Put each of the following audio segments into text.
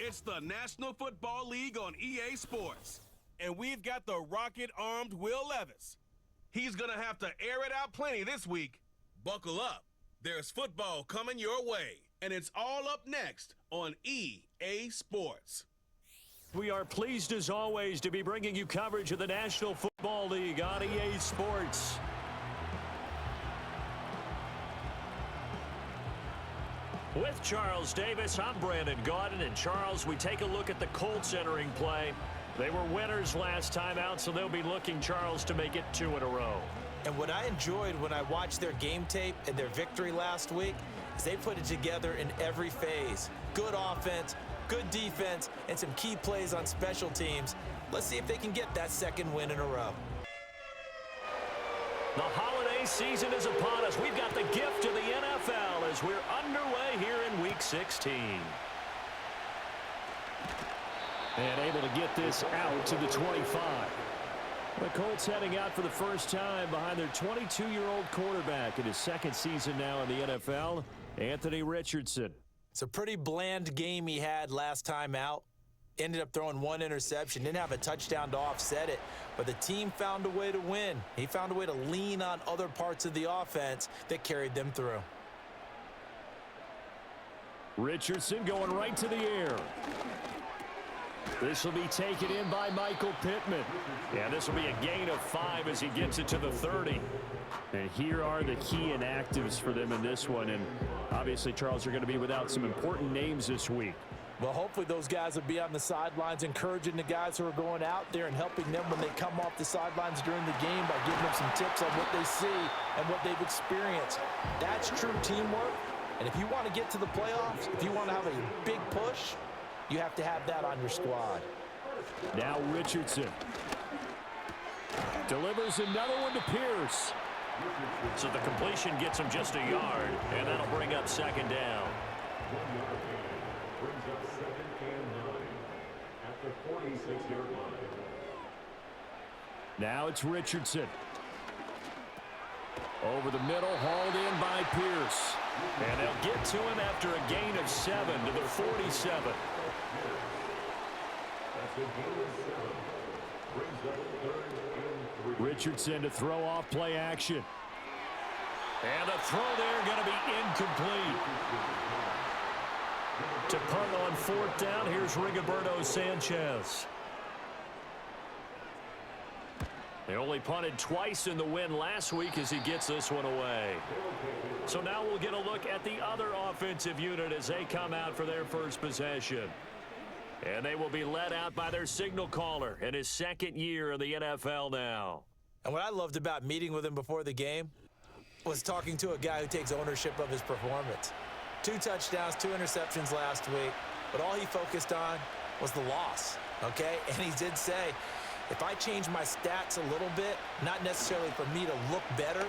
It's the National Football League on EA Sports. And we've got the rocket-armed Will Levis. He's going to have to air it out plenty this week. Buckle up. There's football coming your way. And it's all up next on EA Sports. We are pleased as always to be bringing you coverage of the National Football League on EA Sports. With Charles Davis, I'm Brandon Gaudin. And Charles, we take a look at the Colts entering play. They were winners last time out, so they'll be looking, Charles, to make it 2 in a row. And what I enjoyed when I watched their game tape and their victory last week is they put it together in every phase. Good offense, good defense, and some key plays on special teams. Let's see if they can get that second win in a row. The holiday season is upon us. We've got the gift of the NFL as we're underway here in Week 16. And able to get this out to the 25. The Colts heading out for the first time behind their 22-year-old quarterback in his second season now in the NFL, Anthony Richardson. It's a pretty bland game he had last time out. Ended up throwing 1 interception, didn't have a touchdown to offset it, but the team found a way to win. He found a way to lean on other parts of the offense that carried them through. Richardson going right to the air. This will be taken in by Michael Pittman. Yeah, this will be a gain of 5 as he gets it to the 30. And here are the key inactives for them in this one. And obviously, Charles, you're going to be without some important names this week. Well, hopefully those guys will be on the sidelines encouraging the guys who are going out there and helping them when they come off the sidelines during the game by giving them some tips on what they see and what they've experienced. That's true teamwork. And if you want to get to the playoffs, if you want to have a big push, you have to have that on your squad. Now Richardson delivers another one to Pierce. So the completion gets him just a yard, and that'll bring up second down. Brings up 2nd and 9 at the 46-yard line. Now it's Richardson. Over the middle, hauled in by Pierce. And they'll get to him after a gain of 7 to the 47. That's a gain of 7. Brings up 3rd and 3. Richardson to throw off play action. And the throw there going to be incomplete. To punt on 4th down, here's Rigoberto Sanchez. They only punted twice in the win last week as he gets this one away. So now we'll get a look at the other offensive unit as they come out for their first possession. And they will be led out by their signal caller in his 2nd year in the NFL now. And what I loved about meeting with him before the game was talking to a guy who takes ownership of his performance. 2 touchdowns, 2 interceptions last week, but all he focused on was the loss, okay? And he did say, if I change my stats a little bit, not necessarily for me to look better,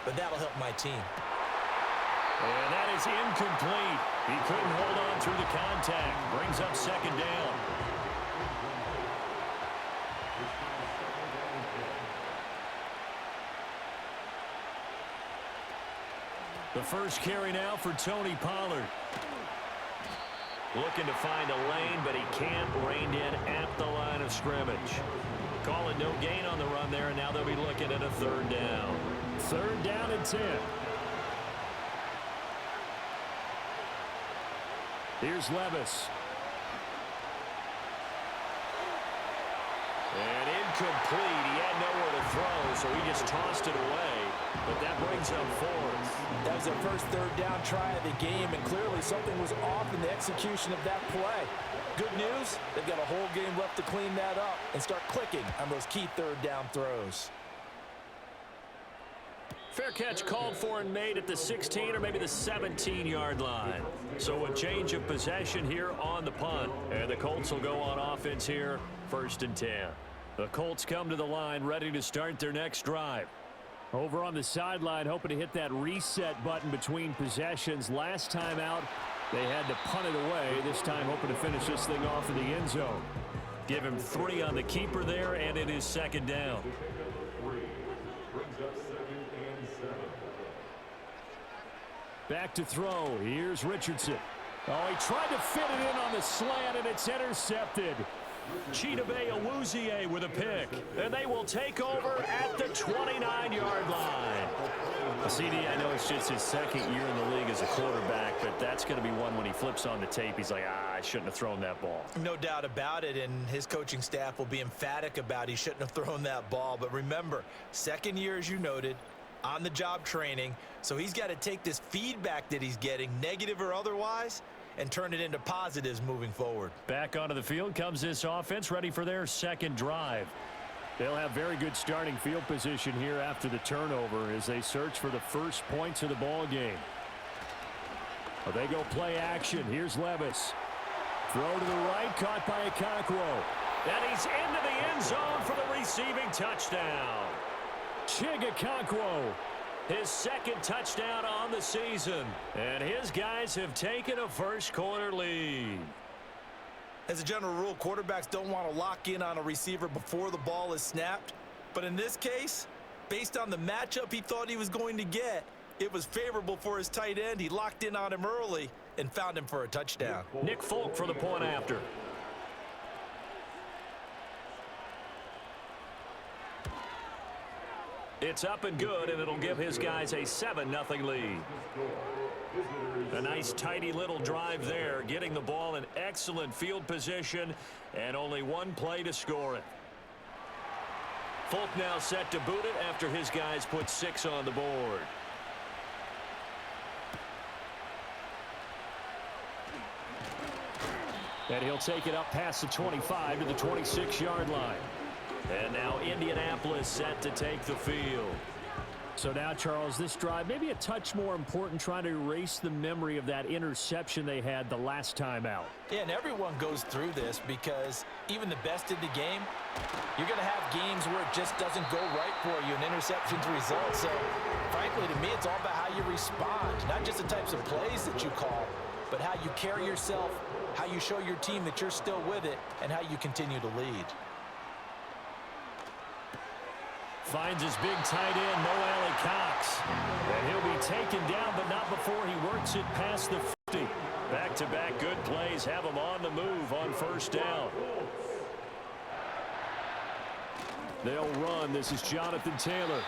but that'll help my team. And that is incomplete. He couldn't hold on through the contact. Brings up second down. The first carry now for Tony Pollard. Looking to find a lane, but he can't. Reined in at the line of scrimmage. Call it no gain on the run there, and now they'll be looking at a 3rd down. 3rd down and 10. Here's Levis. And incomplete. He had nowhere to throw, so he just tossed it away. But that brings up 4th. That was their first 3rd down try of the game, and clearly something was off in the execution of that play. Good news, they've got a whole game left to clean that up and start clicking on those key 3rd down throws. Fair catch called for and made at the 16 or maybe the 17-yard line. So a change of possession here on the punt. And the Colts will go on offense here, 1st and 10. The Colts come to the line ready to start their next drive. Over on the sideline, hoping to hit that reset button between possessions. Last time out, they had to punt it away. This time hoping to finish this thing off in the end zone. Give him 3 on the keeper there, and it is 2nd down. Brings up 2nd and 7. Back to throw. Here's Richardson. Oh, he tried to fit it in on the slant, and it's intercepted. Chidobe Awuzie with a pick. And they will take over at the 29-yard line. CD, I know it's just his second year in the league as a quarterback, but that's going to be one when he flips on the tape. He's like, I shouldn't have thrown that ball. No doubt about it, and his coaching staff will be emphatic about he shouldn't have thrown that ball. But remember, second year, as you noted, on-the-job training, so he's got to take this feedback that he's getting, negative or otherwise, and turn it into positives moving forward. Back onto the field comes this offense, ready for their second drive. They'll have very good starting field position here after the turnover as they search for the first points of the ball game. Well, they go play action. Here's Levis. Throw to the right, caught by Okonkwo. And he's into the end zone for the receiving touchdown. Chig Okonkwo, his second touchdown on the season. And his guys have taken a first-quarter lead. As a general rule, quarterbacks don't want to lock in on a receiver before the ball is snapped. But in this case, based on the matchup he thought he was going to get, it was favorable for his tight end. He locked in on him early and found him for a touchdown. Nick Folk for the point after. It's up and good, and it'll give his guys a 7-0 lead. A nice, tidy little drive there, getting the ball in excellent field position, and only one play to score it. Folk now set to boot it after his guys put 6 on the board. And he'll take it up past the 25 to the 26-yard line. And now Indianapolis set to take the field. So now, Charles, this drive maybe a touch more important, trying to erase the memory of that interception they had the last time out. Yeah, and everyone goes through this because even the best in the game, you're going to have games where it just doesn't go right for you, and interceptions result. So, frankly, to me, it's all about how you respond, not just the types of plays that you call, but how you carry yourself, how you show your team that you're still with it, and how you continue to lead. Finds his big tight end, Mo Alley-Cox. And he'll be taken down, but not before he works it past the 50. Back-to-back good plays have him on the move on first down. They'll run. This is Jonathan Taylor.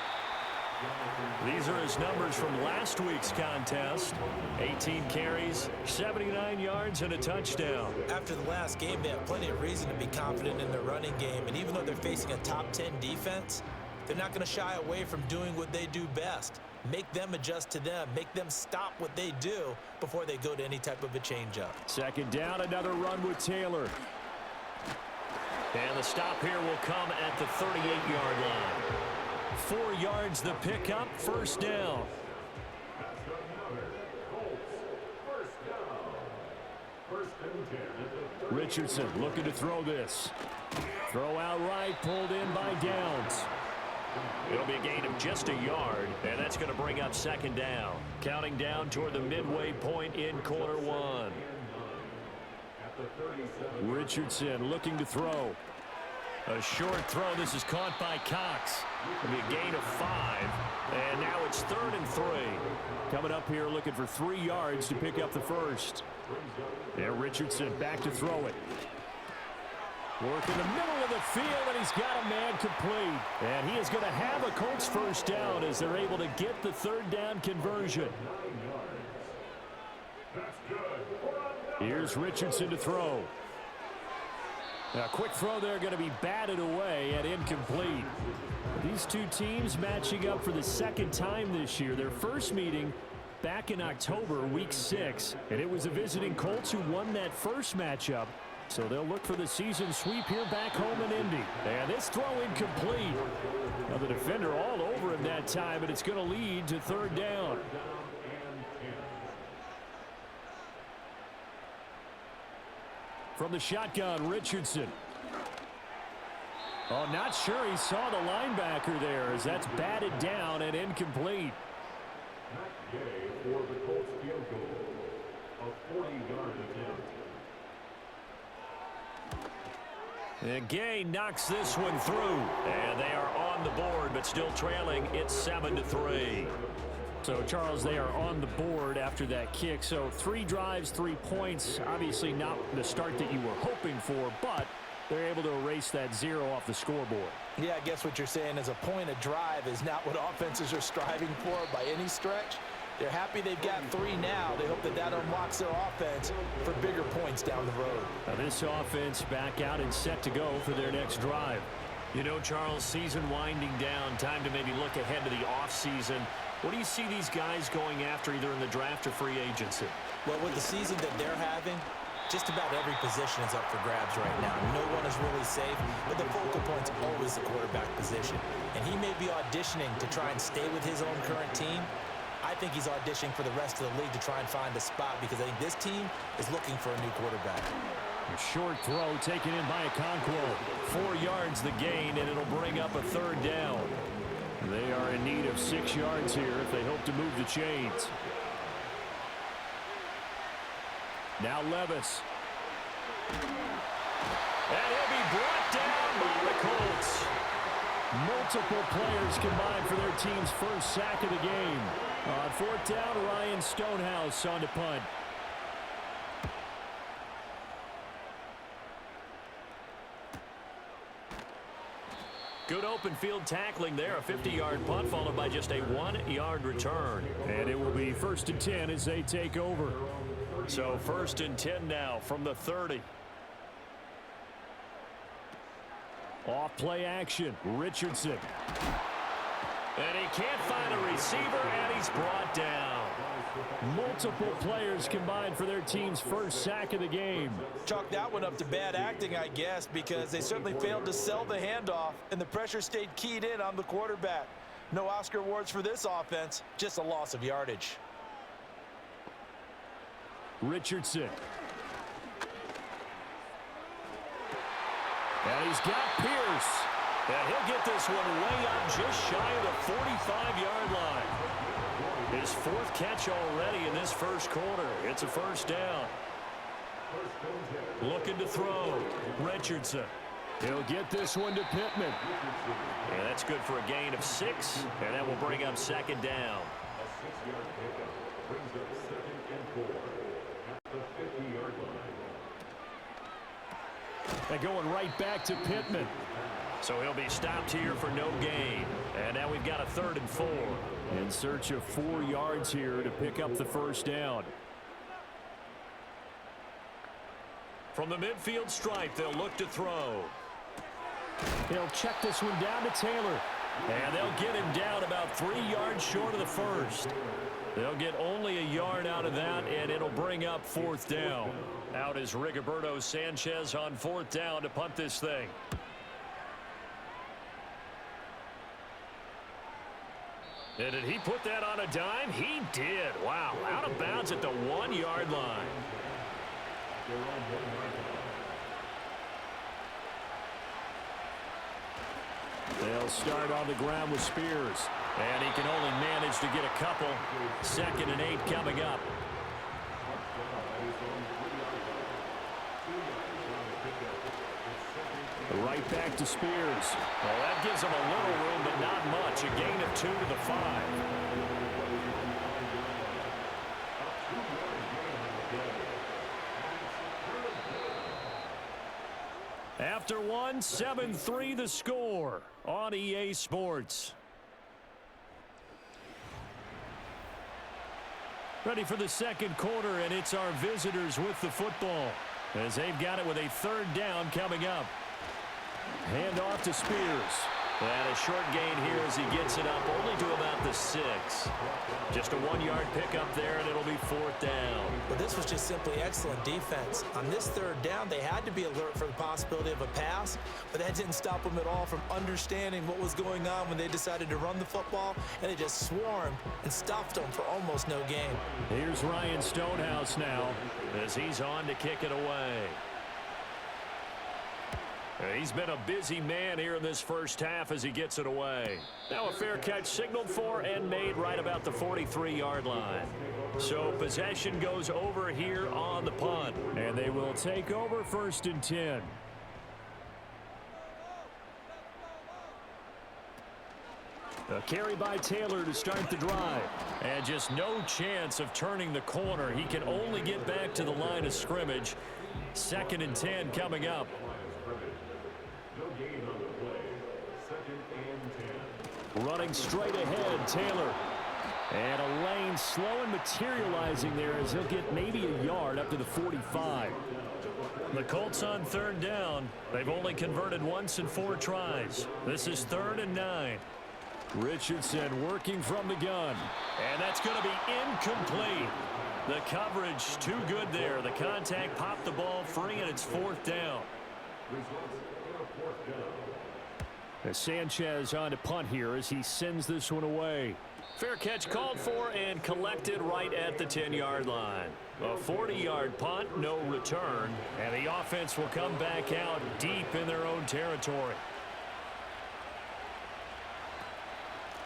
These are his numbers from last week's contest. 18 carries, 79 yards, and a touchdown. After the last game, they have plenty of reason to be confident in their running game. And even though they're facing a top 10 defense, they're not going to shy away from doing what they do best. Make them adjust to them. Make them stop what they do before they go to any type of a changeup. Second down, another run with Taylor. And the stop here will come at the 38-yard line. 4 yards the pickup, first down. Richardson looking to throw this. Throw out right, pulled in by Downs. It'll be a gain of just a yard, and that's going to bring up second down. Counting down toward the midway point in quarter one. Richardson looking to throw. A short throw. This is caught by Cox. It'll be a gain of 5, and now it's 3rd and 3. Coming up here looking for 3 yards to pick up the first. There, Richardson back to throw it. Work in the middle of the field, and he's got a man complete. And he is going to have a Colts first down as they're able to get the 3rd down conversion. Here's Richardson to throw. A quick throw there, going to be batted away and incomplete. These two teams matching up for the second time this year. Their first meeting back in October, week 6. And it was the visiting Colts who won that first matchup. So they'll look for the season sweep here back home in Indy. And this throw incomplete. Now the defender all over him that time, but it's going to lead to 3rd down. From the shotgun, Richardson. Oh, not sure he saw the linebacker there as that's batted down and incomplete. For the Colts field goal, a 40-yard attempt. And Gay knocks this one through. And they are on the board, but still trailing. It's 7-3. So, Charles, they are on the board after that kick. So 3 drives, 3 points. Obviously not the start that you were hoping for, but they're able to erase that 0 off the scoreboard. Yeah, I guess what you're saying is a point a drive is not what offenses are striving for by any stretch. They're happy they've got 3 now. They hope that that unlocks their offense for bigger points down the road. Now this offense back out and set to go for their next drive. You know, Charles, season winding down, time to maybe look ahead to the offseason. What do you see these guys going after either in the draft or free agency? Well, with the season that they're having, just about every position is up for grabs right now. No one is really safe, but the focal point's always the quarterback position. And he may be auditioning to try and stay with his own current team. I think he's auditioning for the rest of the league to try and find a spot because I think this team is looking for a new quarterback. A short throw taken in by Okonkwo. 4 yards the gain, and it'll bring up a 3rd down. They are in need of 6 yards here if they hope to move the chains. Now Levis. And he'll be brought down by the Colts. Multiple players combined for their team's first sack of the game. On 4th down, Ryan Stonehouse on the punt. Good open field tackling there. A 50-yard punt followed by just a 1-yard return. And it will be 1st and 10 as they take over. So 1st and 10 now from the 30. Off play action. Richardson. And he can't find a receiver, and he's brought down. Multiple players combined for their team's first sack of the game. Chalk that one up to bad acting, I guess, because they certainly failed to sell the handoff, and the pressure stayed keyed in on the quarterback. No Oscar awards for this offense, just a loss of yardage. Richardson. And he's got Pierce. And he'll get this one way up just shy of the 45-yard line. His 4th catch already in this first quarter. It's a 1st down. Looking to throw. Richardson. He'll get this one to Pittman. And that's good for a gain of 6. And that will bring up 2nd down. A 6-yard pickup brings up 2nd and 4 at the 50-yard line. And going right back to Pittman. So he'll be stopped here for no gain. And now we've got a 3rd and 4. In search of 4 yards here to pick up the 1st down. From the midfield stripe, they'll look to throw. He'll check this one down to Taylor. And they'll get him down about 3 yards short of the 1st. They'll get only a yard out of that, and it'll bring up 4th down. Out is Rigoberto Sanchez on 4th down to punt this thing. And did he put that on a dime? He did. Wow. Out of bounds at the 1-yard line. They'll start on the ground with Spears. And he can only manage to get a couple. 2nd and 8 coming up. Right back to Spears. Well, that gives him a little room, but not much. A gain of 2 to the 5. After one, 7-3 the score on EA Sports. Ready for the 2nd quarter, and it's our visitors with the football as they've got it with a 3rd down coming up. Hand off to Spears. And a short gain here as he gets it up only to about the 6. Just a 1-yard pickup there, and it'll be 4th down. But this was just simply excellent defense. On this 3rd down, they had to be alert for the possibility of a pass, but that didn't stop them at all from understanding what was going on when they decided to run the football, and they just swarmed and stopped them for almost no gain. Here's Ryan Stonehouse now as he's on to kick it away. He's been a busy man here in this first half as he gets it away. Now a fair catch signaled for and made right about the 43-yard line. So possession goes over here on the punt. And they will take over 1st and 10. A carry by Taylor to start the drive. And just no chance of turning the corner. He can only get back to the line of scrimmage. 2nd and 10 coming up. No gain on the play. 2nd and 10. Running straight ahead, Taylor. And a lane slow and materializing there as he'll get maybe a yard up to the 45. The Colts on 3rd down. They've only converted once in 4 tries. This is 3rd and 9. Richardson working from the gun. And that's going to be incomplete. The coverage too good there. The contact popped the ball free, and it's 4th down. As Sanchez on to punt here as he sends this one away. Fair catch called for and collected right at the 10-yard line. A 40-yard punt, no return, and the offense will come back out deep in their own territory.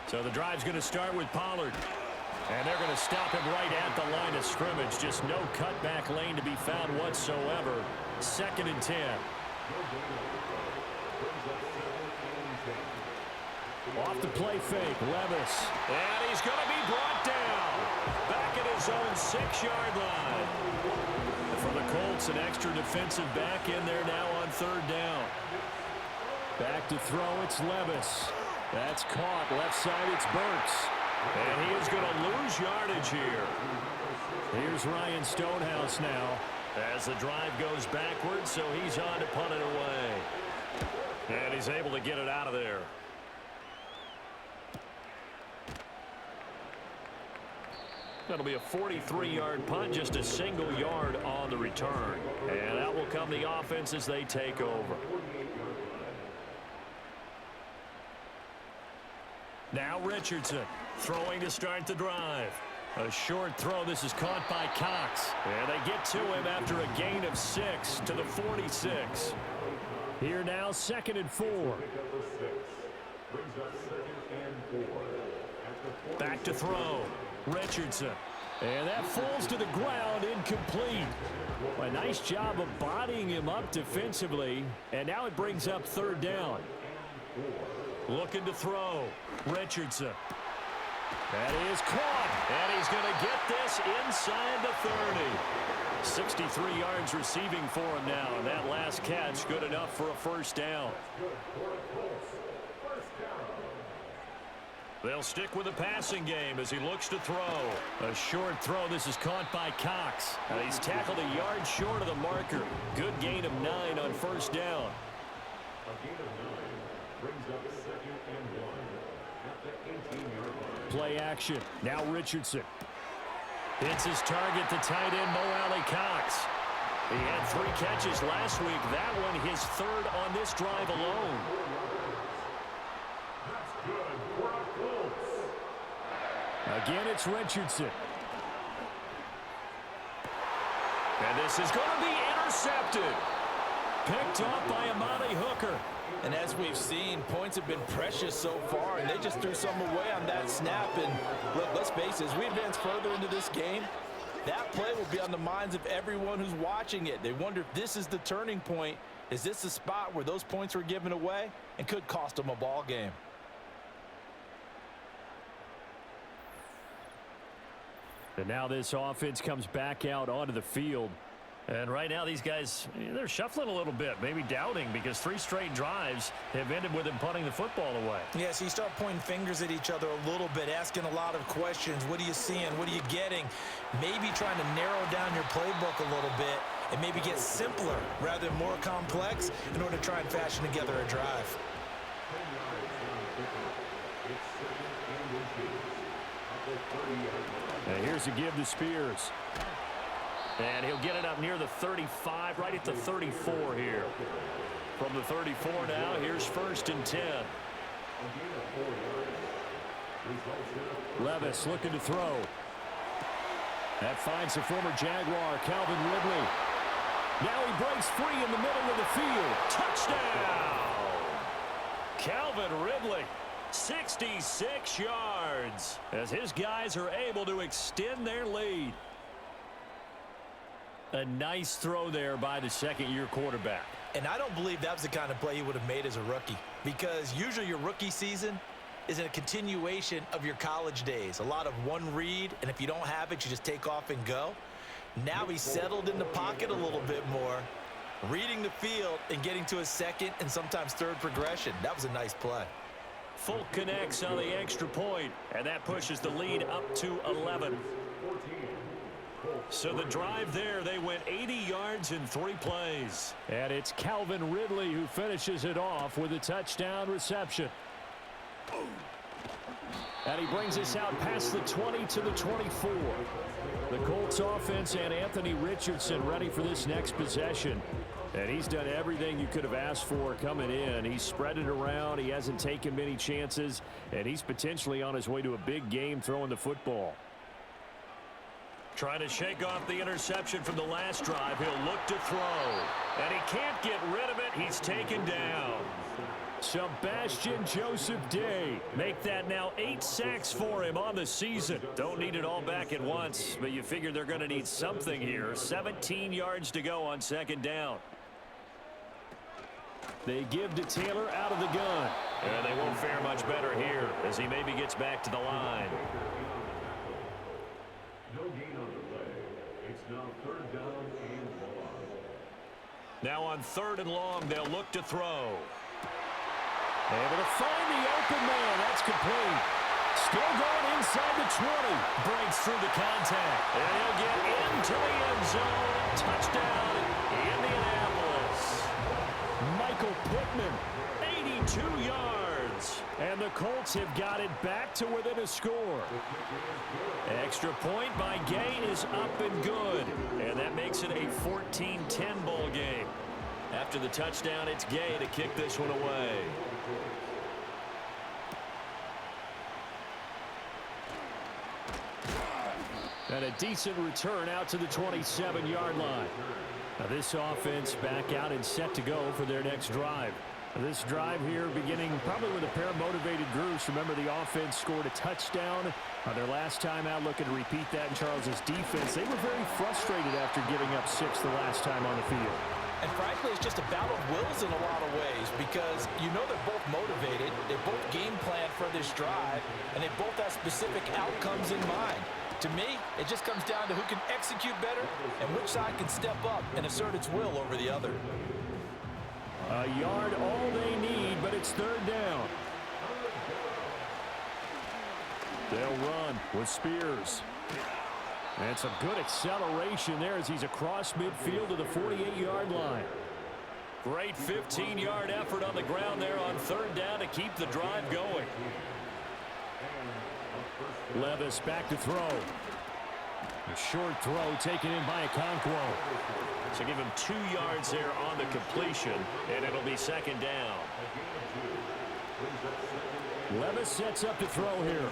So the drive's going to start with Pollard. And they're going to stop him right at the line of scrimmage. Just no cutback lane to be found whatsoever. 2nd and 10. Off the play fake, Levis. And he's going to be brought down. Back at his own 6-yard line. And for the Colts, an extra defensive back in there now on 3rd down. Back to throw, it's Levis. That's caught. Left side, it's Burks. And he is going to lose yardage here. Here's Ryan Stonehouse now as the drive goes backwards, so he's on to punt it away. And he's able to get it out of there. That'll be a 43-yard punt, just a single yard on the return. And out will come the offense as they take over. Now Richardson throwing to start the drive. A short throw. This is caught by Cox. And they get to him after a gain of 6 to the 46. Here now, 2nd and 4. Back to throw. Richardson. And that falls to the ground, incomplete. A nice job of bodying him up defensively. And now it brings up 3rd down. Looking to throw. Richardson. That is caught. And he's going to get this inside the 30. 63 yards receiving for him now. And that last catch good enough for a 1st down. They'll stick with the passing game as he looks to throw. A short throw. This is caught by Cox. He's tackled a yard short of the marker. Good gain of 9 on 1st down. A gain of 9 brings up 2nd and 1 at the 18-yard line. Play action. Now Richardson. Hits his target, the tight end, Mo Alley Cox. He had 3 catches last week. That one his 3rd on this drive alone. That's good for a Colts. Again, it's Richardson. And this is going to be intercepted. Picked off by Amani Hooker. And as we've seen, points have been precious so far, and they just threw some away on that snap. And look, let's face it, as we advance further into this game, that play will be on the minds of everyone who's watching it. They wonder if this is the turning point. Is this the spot where those points were given away and could cost them a ball game? And now this offense comes back out onto the field. And right now these guys, they're shuffling a little bit, maybe doubting, because 3 straight drives have ended with them punting the football away. Yeah, so you start pointing fingers at each other a little bit, asking a lot of questions. What are you seeing? What are you getting? Maybe trying to narrow down your playbook a little bit and maybe get simpler rather than more complex in order to try and fashion together a drive. And here's a give to Spears. And he'll get it up near the 35, right at the 34 here. From the 34 now, here's 1st and 10. Levis looking to throw. That finds the former Jaguar, Calvin Ridley. Now he breaks free in the middle of the field. Touchdown! Calvin Ridley, 66 yards, as his guys are able to extend their lead. A nice throw there by the 2nd-year quarterback. And I don't believe that was the kind of play he would have made as a rookie, because usually your rookie season, is a continuation of your college days. A lot of one read, and if you don't have it, you just take off and go. Now he's settled in the pocket a little bit more, reading the field and getting to his second and sometimes third progression. That was a nice play. Fulk connects on the extra point, and that pushes the lead up to 11. So the drive there, they went 80 yards in 3 plays. And it's Calvin Ridley who finishes it off with a touchdown reception. And he brings us out past the 20 to the 24. The Colts offense and Anthony Richardson ready for this next possession. And he's done everything you could have asked for coming in. He's spread it around. He hasn't taken many chances. And he's potentially on his way to a big game throwing the football. Trying to shake off the interception from the last drive. He'll look to throw. And he can't get rid of it. He's taken down. Sebastian Joseph Day. Make that now 8 sacks for him on the season. Don't need it all back at once, but you figure they're going to need something here. 17 yards to go on second down. They give to Taylor out of the gun. And they won't fare much better here as he maybe gets back to the line. No gain on the play. It's now 3rd down and long. Now on 3rd and long, they'll look to throw. Able to find the open man. That's complete. Still going inside the 20. Breaks through the contact. And he'll get into the end zone. Touchdown, Indianapolis. Michael Pittman. 82 yards. And the Colts have got it back to within a score. Extra point by Gay is up and good. And that makes it a 14-10 ball game. After the touchdown, it's Gay to kick this one away. And a decent return out to the 27-yard line. Now this offense back out and set to go for their next drive. This drive here beginning probably with a pair of motivated groups. Remember, the offense scored a touchdown their last time out, looking to repeat that in Charles's defense. They were very frustrated after giving up 6 the last time on the field. And frankly, it's just a battle of wills in a lot of ways because you know they're both motivated, they both game plan for this drive, and they both have specific outcomes in mind. To me, it just comes down to who can execute better and which side can step up and assert its will over the other. A yard all they need, but it's 3rd down. They'll run with Spears. And some good acceleration there as he's across midfield to the 48-yard line. Great 15-yard effort on the ground there on 3rd down to keep the drive going. Levis back to throw. A short throw taken in by Okonkwo. So give him 2 yards there on the completion, and it'll be 2nd down. Levis sets up to throw here.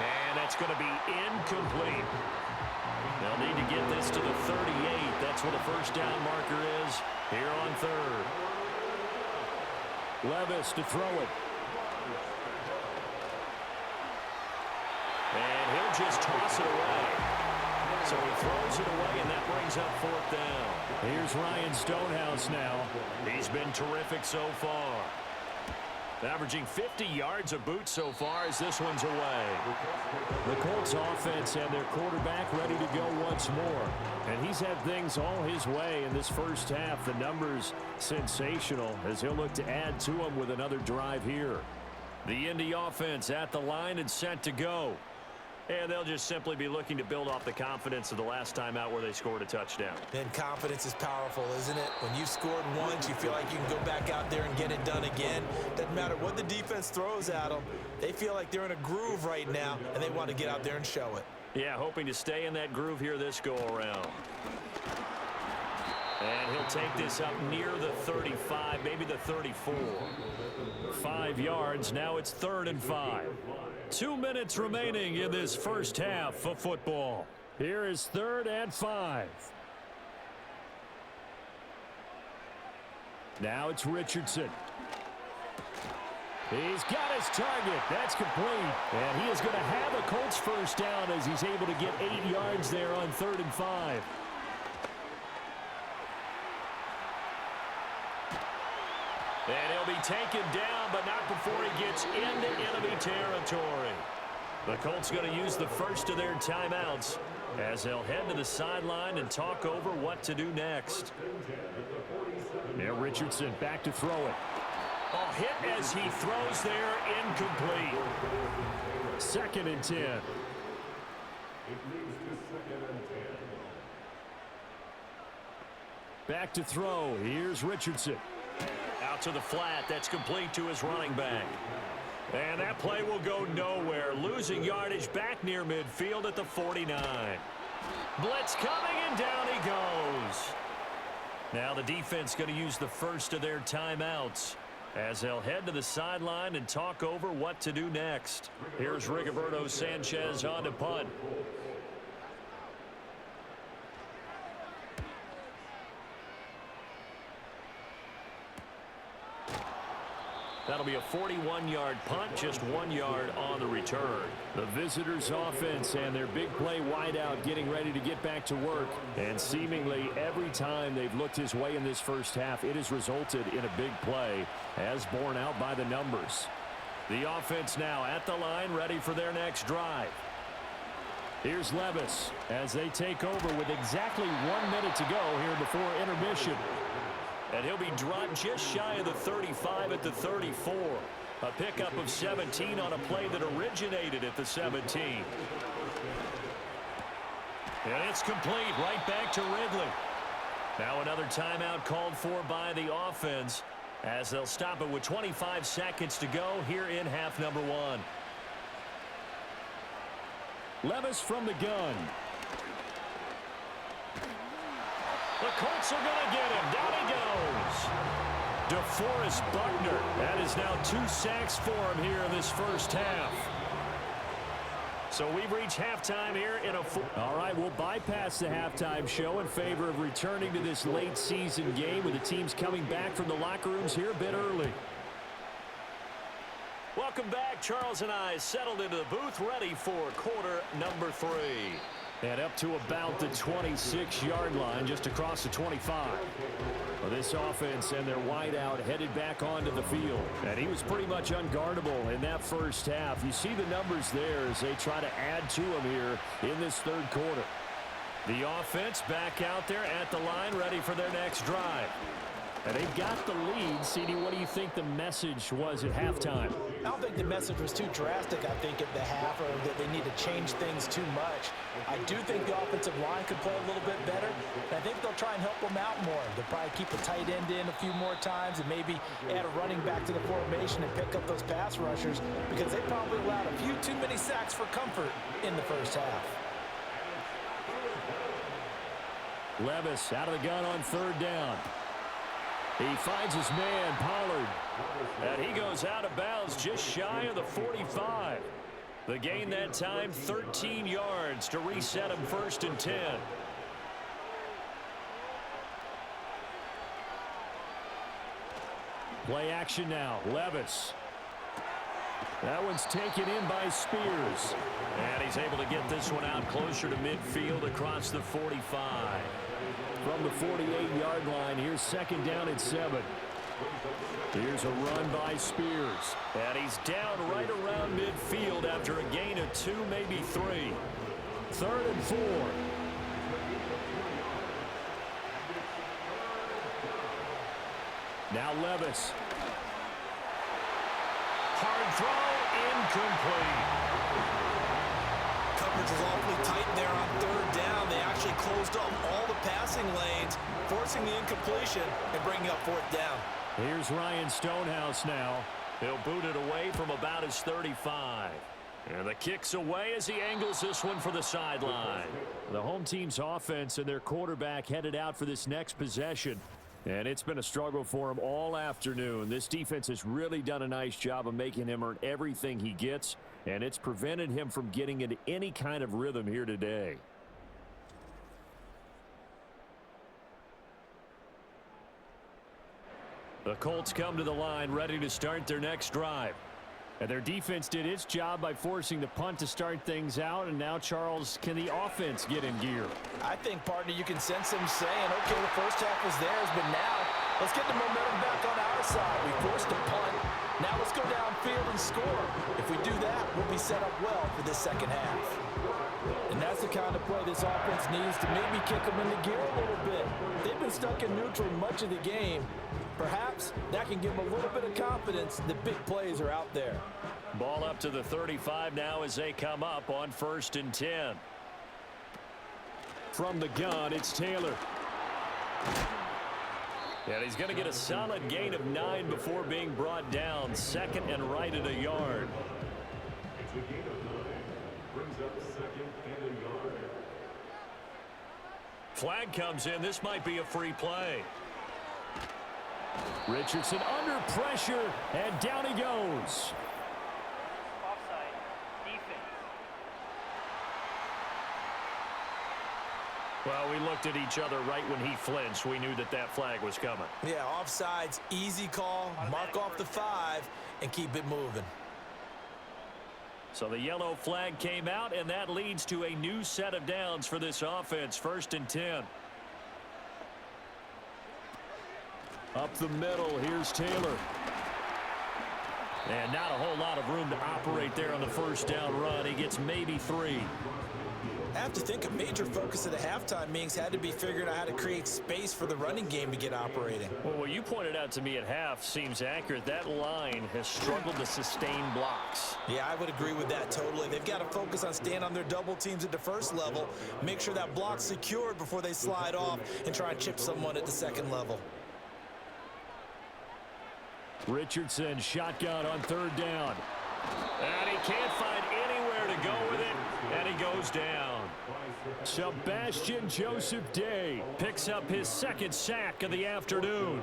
And that's going to be incomplete. They'll need to get this to the 38. That's where the 1st down marker is here on 3rd. Levis to throw it. And he'll just toss it away. So he throws it away, and that brings up 4th down. Here's Ryan Stonehouse now. He's been terrific so far. Averaging 50 yards a boot so far as this one's away. The Colts offense and their quarterback ready to go once more. And he's had things all his way in this first half. The numbers sensational as he'll look to add to them with another drive here. The Indy offense at the line and set to go. And they'll just simply be looking to build off the confidence of the last time out where they scored a touchdown. Then confidence is powerful, isn't it? When you scored once, you feel like you can go back out there and get it done again. Doesn't matter what the defense throws at them. They feel like they're in a groove right now, and they want to get out there and show it. Yeah, hoping to stay in that groove here this go-around. And he'll take this up near the 35, maybe the 34. 5 yards. Now it's 3rd and 5. 2 minutes remaining in this first half of football. Here is 3rd and 5. Now it's Richardson. He's got his target. That's complete. And he is going to have a Colts 1st down as he's able to get 8 yards there on 3rd and 5. And he'll be taken down, but not before he gets into enemy territory. The Colts going to use the first of their timeouts as they'll head to the sideline and talk over what to do next. Now Richardson back to throw it. Oh, hit as he throws there, incomplete. 2nd and 10. Back to throw. Here's Richardson. Out to the flat. That's complete to his running back. And that play will go nowhere. Losing yardage back near midfield at the 49. Blitz coming, and down he goes. Now the defense going to use the first of their timeouts as they'll head to the sideline and talk over what to do next. Here's Rigoberto Sanchez on to punt. That'll be a 41-yard punt, just 1 yard on the return. The visitors' offense and their big play wideout getting ready to get back to work. And seemingly every time they've looked his way in this first half, it has resulted in a big play, as borne out by the numbers. The offense now at the line, ready for their next drive. Here's Levis as they take over with exactly 1 minute to go here before intermission. And he'll be dropped just shy of the 35 at the 34. A pickup of 17 on a play that originated at the 17. And it's complete, right back to Ridley. Now another timeout called for by the offense as they'll stop it with 25 seconds to go here in half number 1. Levis from the gun. The Colts are going to get him. Down he goes. DeForest Buckner. That is now 2 sacks for him here in this first half. So we've reached halftime here in a All right, we'll bypass the halftime show in favor of returning to this late season game with the teams coming back from the locker rooms here a bit early. Welcome back. Charles and I settled into the booth ready for quarter number 3. And up to about the 26-yard line, just across the 25. Well, this offense and their wideout headed back onto the field. And he was pretty much unguardable in that first half. You see the numbers there as they try to add to him here in this third quarter. The offense back out there at the line, ready for their next drive. And they've got the lead. CD, what do you think the message was at halftime? I don't think the message was too drastic, I think, at the half, or that they need to change things too much. I do think the offensive line could play a little bit better. I think they'll try and help them out more. They'll probably keep a tight end in a few more times and maybe add a running back to the formation and pick up those pass rushers, because they probably allowed a few too many sacks for comfort in the first half. Levis out of the gun on 3rd down. He finds his man, Pollard. And he goes out of bounds just shy of the 45. The gain that time, 13 yards to reset him 1st and 10. Play action now. Levis. That one's taken in by Spears. And he's able to get this one out closer to midfield across the 45. From the 48-yard line, here's 2nd down and 7. Here's a run by Spears. And he's down right around midfield after a gain of 2, maybe 3. 3rd and 4. Now Levis. Hard throw, incomplete. Coverage was awfully tight there on 3rd down. They actually closed up all the passing lanes, forcing the incompletion and bringing up 4th down. Here's Ryan Stonehouse now. He'll boot it away from about his 35. And the kick's away as he angles this one for the sideline. The home team's offense and their quarterback headed out for this next possession. And it's been a struggle for him all afternoon. This defense has really done a nice job of making him earn everything he gets, and it's prevented him from getting into any kind of rhythm here today. The Colts come to the line ready to start their next drive. And their defense did its job by forcing the punt to start things out. And now, Charles, can the offense get in gear? I think, partner, you can sense them saying, okay, the first half was theirs, but now Let's get the momentum back on our side. We forced a punt. Now let's go downfield and score. If we do that, we'll be set up well for this second half. And that's the kind of play this offense needs to maybe kick them into gear a little bit. They've been stuck in neutral much of the game. Perhaps that can give them a little bit of confidence that big plays are out there. Ball up to the 35 now as they come up on 1st and 10. From the gun, it's Taylor. And he's going to get a solid gain of 9 before being brought down. 2nd and right at a yard. It's a gain of 9. Brings up 2nd and a yard. Flag comes in. This might be a free play. Richardson under pressure, and down he goes. Offside. Defense. Well, we looked at each other right when he flinched. We knew that that flag was coming. Yeah, offsides, easy call. Mark off the 5 and keep it moving. So the yellow flag came out, and that leads to a new set of downs for this offense. 1st and 10. Up the middle, here's Taylor. And not a whole lot of room to operate there on the 1st down run. He gets maybe 3. I have to think a major focus of the halftime meetings had to be figuring out how to create space for the running game to get operating. Well, what you pointed out to me at half seems accurate. That line has struggled to sustain blocks. Yeah, I would agree with that totally. They've got to focus on staying on their double teams at the 1st level, make sure that block's secured before they slide off and try and chip someone at the 2nd level. Richardson shotgun on 3rd down. And he can't find anywhere to go with it, and he goes down. Sebastian Joseph Day Picks up his 2nd sack of the afternoon.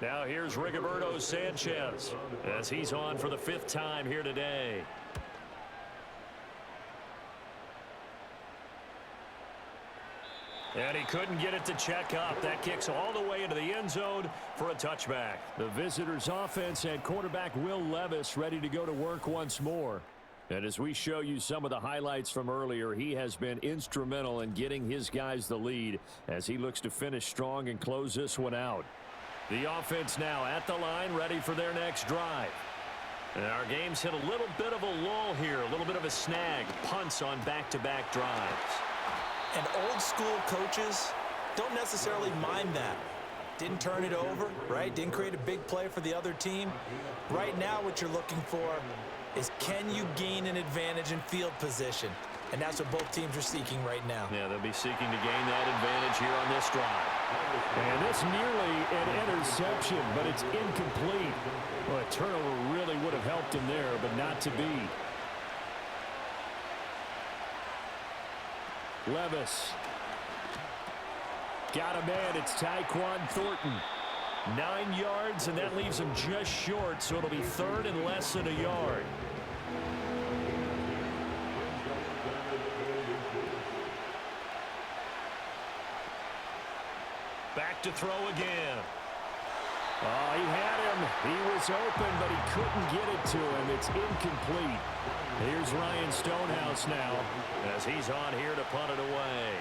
Now here's Rigoberto Sanchez as he's on for the 5th time here today. And he couldn't get it to check up. That kicks all the way into the end zone for a touchback. The visitors' offense and quarterback Will Levis ready to go to work once more. And as we show you some of the highlights from earlier, he has been instrumental in getting his guys the lead as he looks to finish strong and close this one out. The offense now at the line, ready for their next drive. And our game's hit a little bit of a lull here, a little bit of a snag. Punts on back-to-back drives. And old school coaches don't necessarily mind that. Didn't turn it over, right? Didn't create a big play for the other team. Right now what you're looking for is can you gain an advantage in field position? And that's what both teams are seeking right now. Yeah, they'll be seeking to gain that advantage here on this drive. And it's nearly an interception, but it's incomplete. Well, a turnover really would have helped him there, but not to be. Levis. Got a man. It's Tyquan Thornton. 9 yards, and that leaves him just short, so it'll be 3rd and less than a yard. Back to throw again. Oh, he had him. He was open, but he couldn't get it to him. It's incomplete. Here's Ryan Stonehouse now as he's on here to punt it away.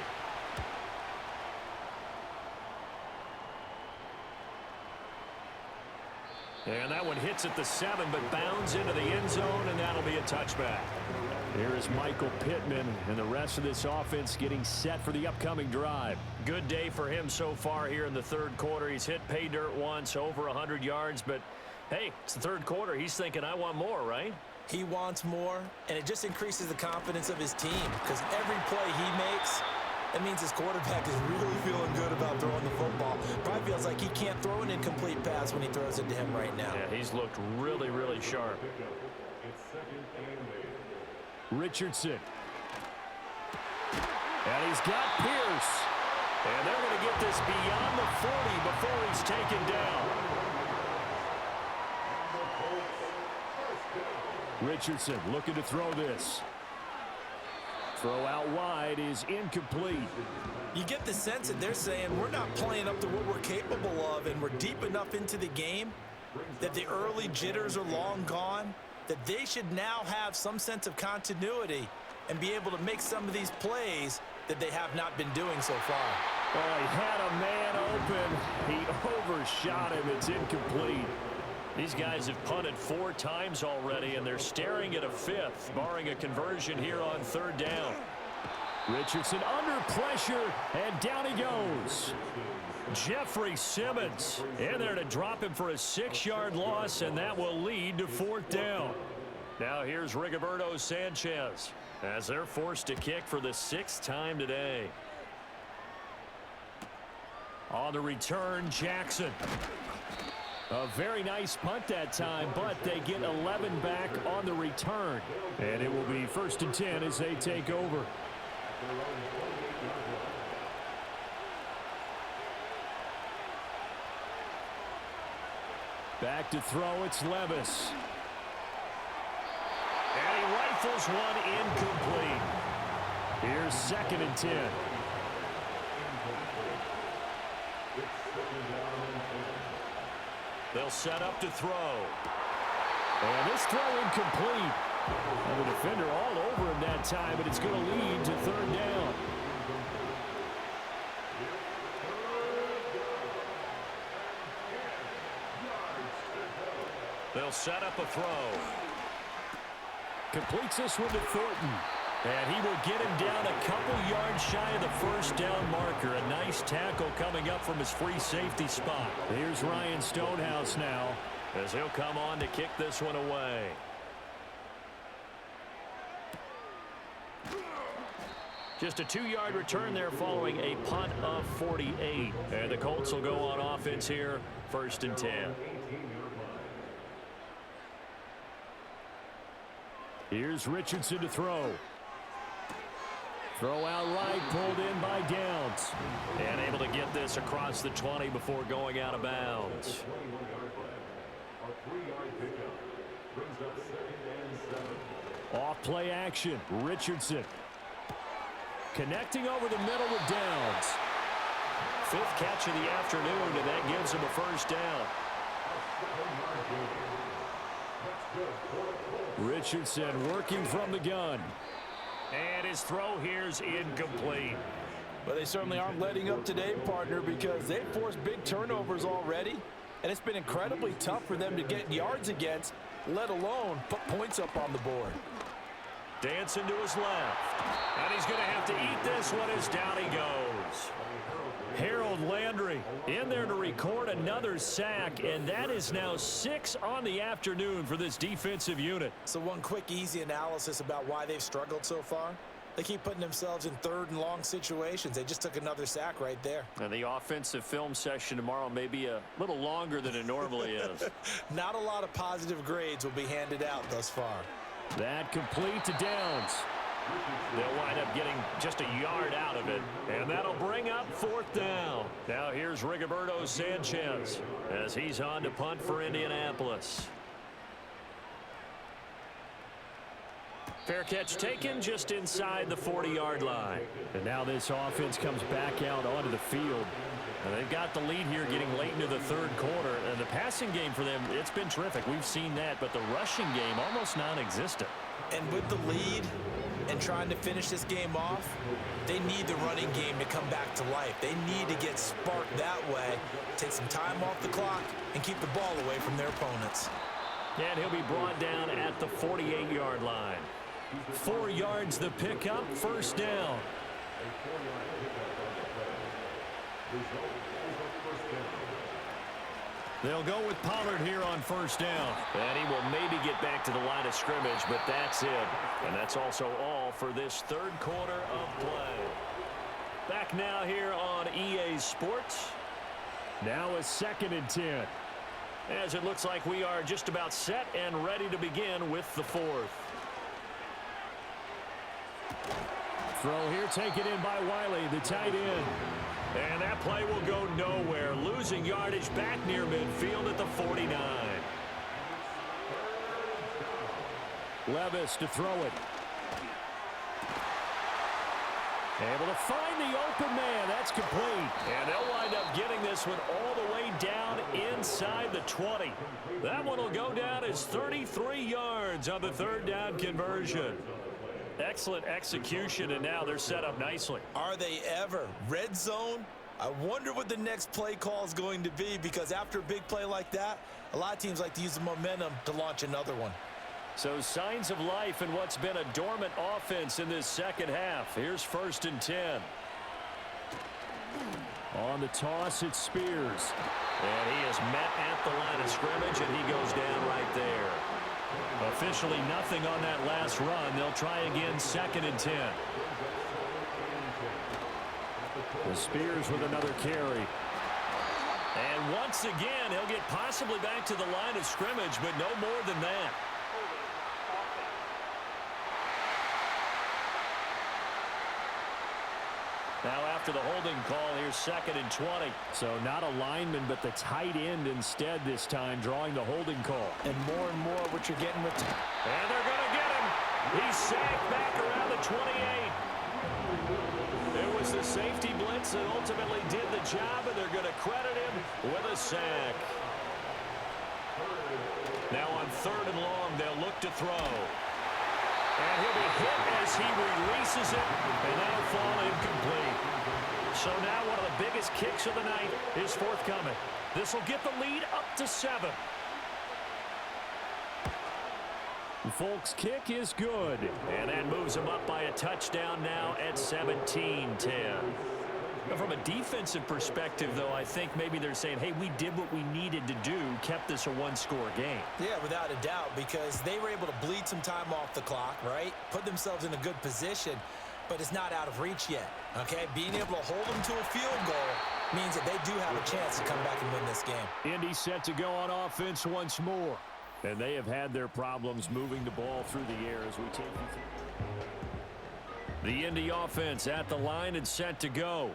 And that one hits at the 7, but bounds into the end zone, and that'll be a touchback. Here is Michael Pittman and the rest of this offense getting set for the upcoming drive. Good day for him so far here in the 3rd quarter. He's hit pay dirt once, over 100 yards, but hey, it's the 3rd quarter. He's thinking, I want more, right? He wants more, and it just increases the confidence of his team because every play he makes, that means his quarterback is really feeling good about throwing the football. Probably feels like he can't throw an incomplete pass when he throws it to him right now. Yeah, he's looked really, really sharp. It's 2nd and 8. Richardson. And he's got Pierce. And they're going to get this beyond the 40 before he's taken down. Richardson looking to throw this. Throw out wide is incomplete. You get the sense that they're saying we're not playing up to what we're capable of, and we're deep enough into the game that the early jitters are long gone, that they should now have some sense of continuity and be able to make some of these plays that they have not been doing so far. Oh, he had a man open. He overshot him. It's incomplete. These guys have punted 4 times already, and they're staring at a 5th, barring a conversion here on 3rd down. Richardson under pressure, and down he goes. Jeffrey Simmons in there to drop him for a 6-yard loss, and that will lead to 4th down. Now here's Rigoberto Sanchez as they're forced to kick for the 6th time today. On the return, Jackson. A very nice punt that time, but they get 11 back on the return. And it will be 1st and 10 as they take over. Back to throw, it's Levis. And he rifles one incomplete. Here's 2nd and 10. They'll set up to throw. And this throw incomplete. And the defender all over him that time, but it's going to lead to 3rd down. They'll set up a throw. Completes this one to Thornton. And he will get him down a couple yards shy of the 1st down marker. A nice tackle coming up from his free safety spot. Here's Ryan Stonehouse now, as he'll come on to kick this one away. Just a 2-yard return there following a punt of 48. And the Colts will go on offense here, 1st and 10. Here's Richardson to throw. Throw out right, pulled in by Downs. And able to get this across the 20 before going out of bounds. Off play action, Richardson. Connecting over the middle with Downs. 5th catch of the afternoon, and that gives him a 1st down. Richardson working from the gun. And his throw here's incomplete. But they certainly aren't letting up today, partner, because they've forced big turnovers already, and it's been incredibly tough for them to get yards against, let alone put points up on the board. Dancing to his left. And he's going to have to eat this one as down he goes. Harold Landry in there to record another sack, and that is now 6 on the afternoon for this defensive unit. So one quick, easy analysis about why they've struggled so far. They keep putting themselves in 3rd and long situations. They just took another sack right there. And the offensive film session tomorrow may be a little longer than it normally is. Not a lot of positive grades will be handed out thus far. That complete to Downs. They'll wind up getting just a yard out of it. And that'll bring up 4th down. Now here's Rigoberto Sanchez as he's on to punt for Indianapolis. Fair catch taken just inside the 40-yard line. And now this offense comes back out onto the field. And they've got the lead here getting late into the 3rd quarter. And the passing game for them, it's been terrific. We've seen that. But the rushing game almost non-existent. And with the lead and trying to finish this game off, they need the running game to come back to life. They need to get sparked that way, take some time off the clock, and keep the ball away from their opponents. And he'll be brought down at the 48-yard line. 4 yards the pickup, 1st down. They'll go with Pollard here on 1st down. And he will maybe get back to the line of scrimmage, but that's it. And that's also all for this 3rd quarter of play. Back now here on EA Sports. Now a 2nd and 10. As it looks like we are just about set and ready to begin with the 4th. Throw here taken in by Wiley, the tight end. And that play will go nowhere. Losing yardage back near midfield at the 49. Levis to throw it. Able to find the open man. That's complete. And they'll wind up getting this one all the way down inside the 20. That one will go down as 33 yards on the 3rd down conversion. Excellent execution, and now they're set up nicely. Are they ever? Red zone I wonder what the next play call is going to be, because after a big play like that, a lot of teams like to use the momentum to launch another one. So signs of life in what's been a dormant offense in this second half. Here's 1st and 10. On the toss, it's Spears. And he is met at the line of scrimmage, and he goes down right there. Officially nothing on that last run. They'll try again 2nd and 10. The Spears with another carry. And once again, he'll get possibly back to the line of scrimmage, but no more than that. Now after the holding call, here's 2nd and 20. So not a lineman, but the tight end instead this time, drawing the holding call. And more what you're getting with... And they're going to get him. He's sacked back around the 28. It was the safety blitz that ultimately did the job, and they're going to credit him with a sack. Now on 3rd and long, they'll look to throw. And he'll be hit as he releases it, and that'll fall incomplete. So now one of the biggest kicks of the night is forthcoming. This will get the lead up to 7. Folk's kick is good. And that moves him up by a touchdown now at 17-10. From a defensive perspective, though, I think maybe they're saying, hey, we did what we needed to do, kept this a one-score game. Yeah, without a doubt, because they were able to bleed some time off the clock, right? Put themselves in a good position, but it's not out of reach yet, okay? Being able to hold them to a field goal means that they do have a chance to come back and win this game. Indy set to go on offense once more. And they have had their problems moving the ball through the air as we take you through. The Indy offense at the line and set to go.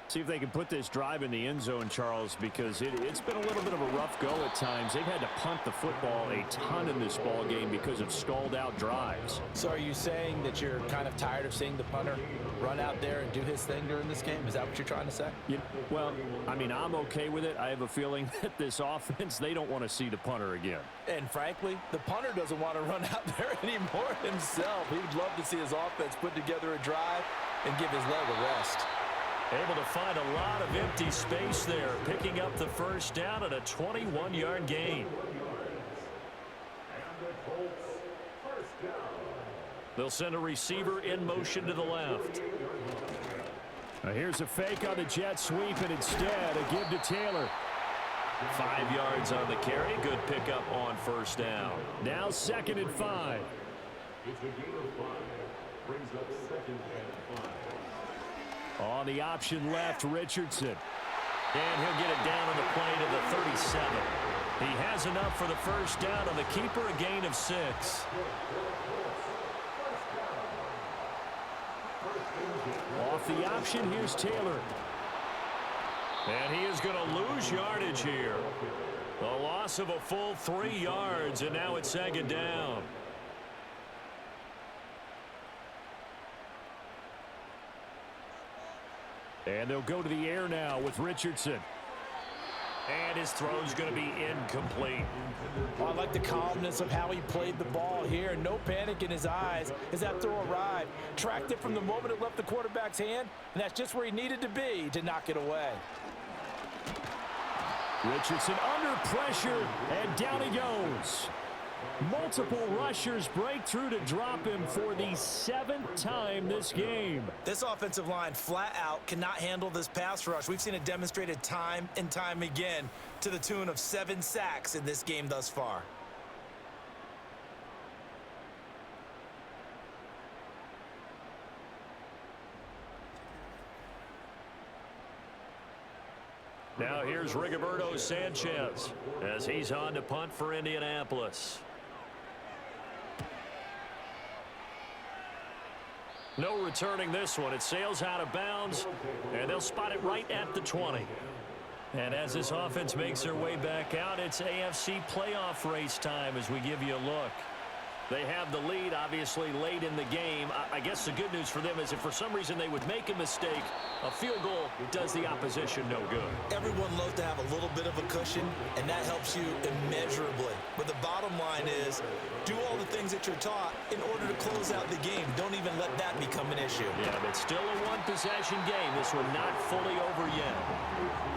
See if they can put this drive in the end zone, Charles, because it's been a little bit of a rough go at times. They've had to punt the football a ton in this ball game because of stalled-out drives. So are you saying that you're kind of tired of seeing the punter run out there and do his thing during this game? Is that what you're trying to say? Well, I mean, I'm okay with it. I have a feeling that this offense, they don't want to see the punter again. And frankly, the punter doesn't want to run out there anymore himself. He would love to see his offense put together a drive and give his leg a rest. Able to find a lot of empty space there, picking up the first down at a 21-yard gain. They'll send a receiver in motion to the left. Now here's a fake on the jet sweep, and instead a give to Taylor. 5 yards on the carry. Good pickup on first down. Now 2nd and 5. It's a gain of 5. Brings up 2nd and 5. On the option left, Richardson. And he'll get it down on the play to the 37. He has enough for the first down, and the keeper a gain of 6. Off the option, here's Taylor. And he is going to lose yardage here. The loss of a full 3 yards, and now it's 2nd down. And they'll go to the air now with Richardson. And his throw's going to be incomplete. Well, I like the calmness of how he played the ball here. No panic in his eyes as that throw arrived. Tracked it from the moment it left the quarterback's hand, and that's just where he needed to be to knock it away. Richardson under pressure, and down he goes. Multiple rushers break through to drop him for the 7th time this game. This offensive line flat out cannot handle this pass rush. We've seen it demonstrated time and time again to the tune of 7 sacks in this game thus far. Now here's Rigoberto Sanchez as he's on to punt for Indianapolis. No returning this one. It sails out of bounds, and they'll spot it right at the 20. And as this offense makes their way back out, it's AFC playoff race time as we give you a look. They have the lead, obviously, late in the game. I guess the good news for them is if for some reason they would make a mistake, a field goal does the opposition no good. Everyone loves to have a little bit of a cushion, and that helps you immeasurably. But the bottom line is, do all the things that you're taught in order to close out the game. Don't even let that become an issue. Yeah, but still a one-possession game. This one not fully over yet.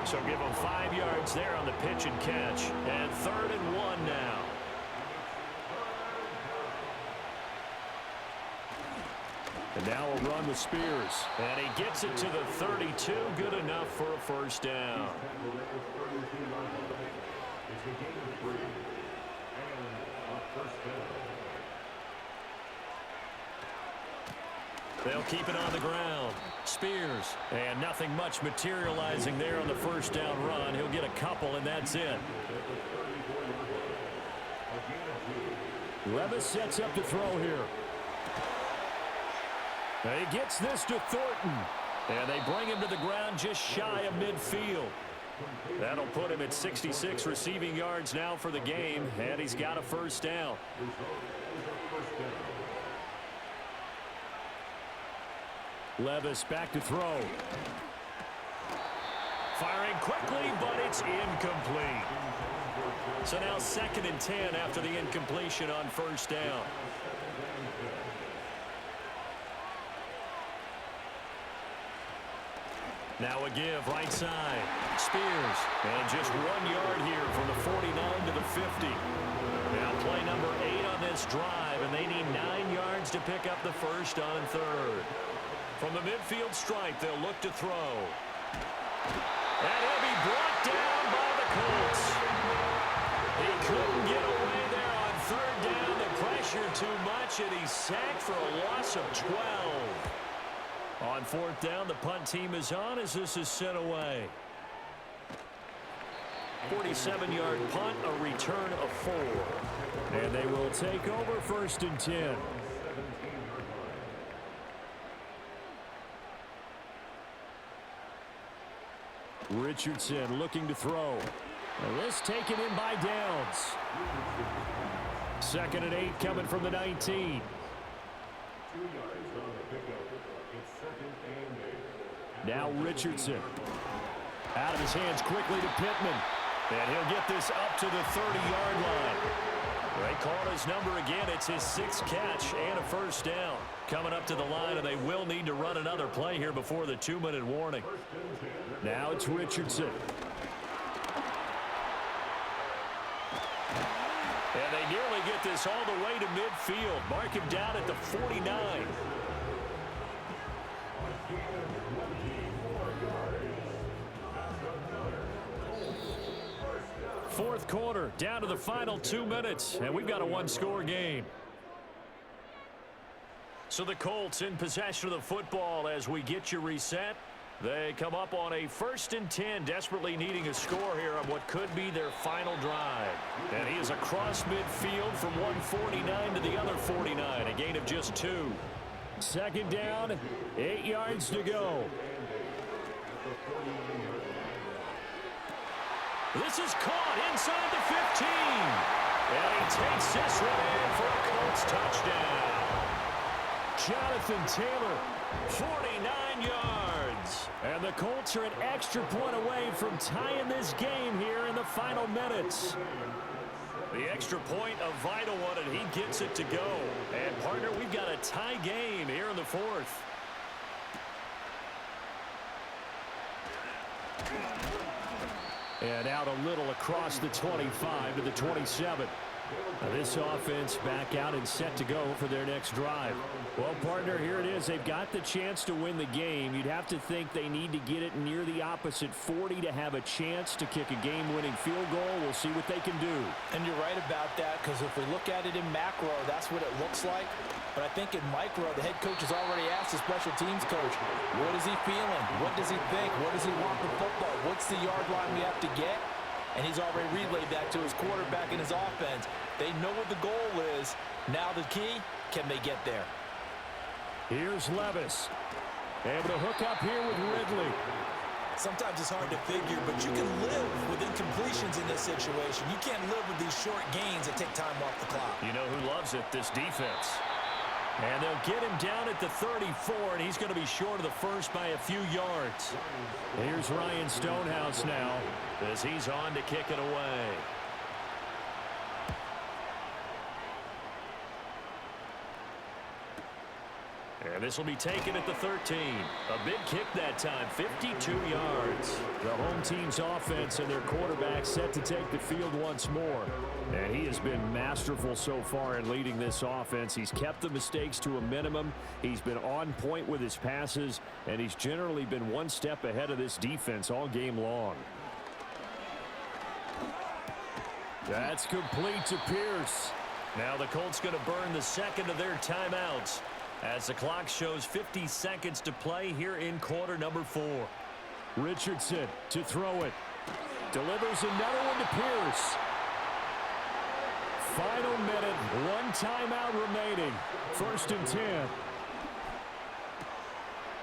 So give them 5 yards there on the pitch and catch. And 3rd and 1 now. And now a run with Spears. And he gets it to the 32. Good enough for a first down. They'll keep it on the ground. Spears. And nothing much materializing there on the first down run. He'll get a couple, and that's it. Levis sets up to throw here. He gets this to Thornton. And they bring him to the ground just shy of midfield. That'll put him at 66 receiving yards now for the game, and he's got a first down. Levis back to throw. Firing quickly, but it's incomplete. So now 2nd and 10 after the incompletion on first down. Now a give, right side. Spears. And just 1 yard here from the 49 to the 50. Now play number 8 on this drive, and they need 9 yards to pick up the first on 3rd. From the midfield stripe, they'll look to throw. And he'll be brought down by the Colts. He couldn't get away there on 3rd down. The pressure too much, and he's sacked for a loss of 12. On 4th down, the punt team is on as this is sent away. 47-yard punt, a return of 4. And they will take over 1st and 10. Richardson looking to throw. And this taken in by Downs. 2nd and 8 coming from the 19. Now Richardson. Out of his hands quickly to Pittman. And he'll get this up to the 30-yard line. They call his number again. It's his 6th catch and a first down. Coming up to the line, and they will need to run another play here before the 2-minute warning. Now it's Richardson. And they nearly get this all the way to midfield. Mark him down at the 49. Fourth quarter, down to the final 2 minutes, and we've got a one-score game. So the Colts in possession of the football as we get you reset. They come up on a 1st and 10, desperately needing a score here on what could be their final drive. And he is across midfield from one 49 to the other 49, a gain of just 2. 2nd down, 8 yards to go. This is caught inside the 15. And he takes this one in for a Colts touchdown. Jonathan Taylor, 49 yards. And the Colts are an extra point away from tying this game here in the final minutes. The extra point, a vital one, and he gets it to go. And, partner, we've got a tie game here in the 4th. And out a little across the 25 to the 27. Now this offense back out and set to go for their next drive. Well, partner, here it is. They've got the chance to win the game. You'd have to think they need to get it near the opposite 40 to have a chance to kick a game-winning field goal. We'll see what they can do. And you're right about that, because if we look at it in macro, that's what it looks like. But I think in micro, the head coach has already asked the special teams coach, what is he feeling? What does he think? What does he want from football? What's the yard line we have to get? And he's already relayed that to his quarterback and his offense. They know what the goal is. Now the key, can they get there? Here's Levis. Able to hook up here with Ridley. Sometimes it's hard to figure, but you can live with incompletions in this situation. You can't live with these short gains that take time off the clock. You know who loves it? This defense. And they'll get him down at the 34, and he's going to be short of the first by a few yards. Here's Ryan Stonehouse now as he's on to kick it away. And this will be taken at the 13. A big kick that time, 52 yards. The home team's offense and their quarterback set to take the field once more. And he has been masterful so far in leading this offense. He's kept the mistakes to a minimum. He's been on point with his passes, and he's generally been one step ahead of this defense all game long. That's complete to Pierce. Now the Colts going to burn the second of their timeouts as the clock shows 50 seconds to play here in quarter number 4. Richardson to throw it. Delivers another one to Pierce. Final minute, one timeout remaining. 1st and 10.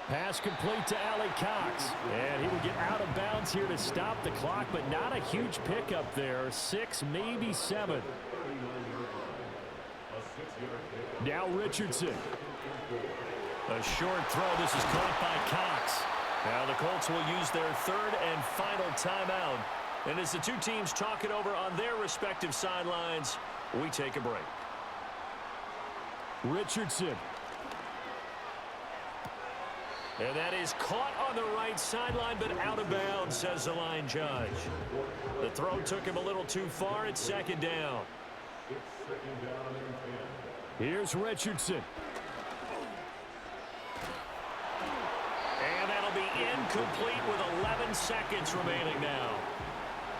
Pass complete to Ali Cox. And he will get out of bounds here to stop the clock, but not a huge pickup there. 6, maybe 7. Now Richardson. A short throw. This is caught by Cox. Now the Colts will use their 3rd and final timeout. And as the two teams talk it over on their respective sidelines, we take a break. Richardson. And that is caught on the right sideline, but out of bounds, says the line judge. The throw took him a little too far. It's 2nd down. Here's Richardson. And that'll be incomplete with 11 seconds remaining now.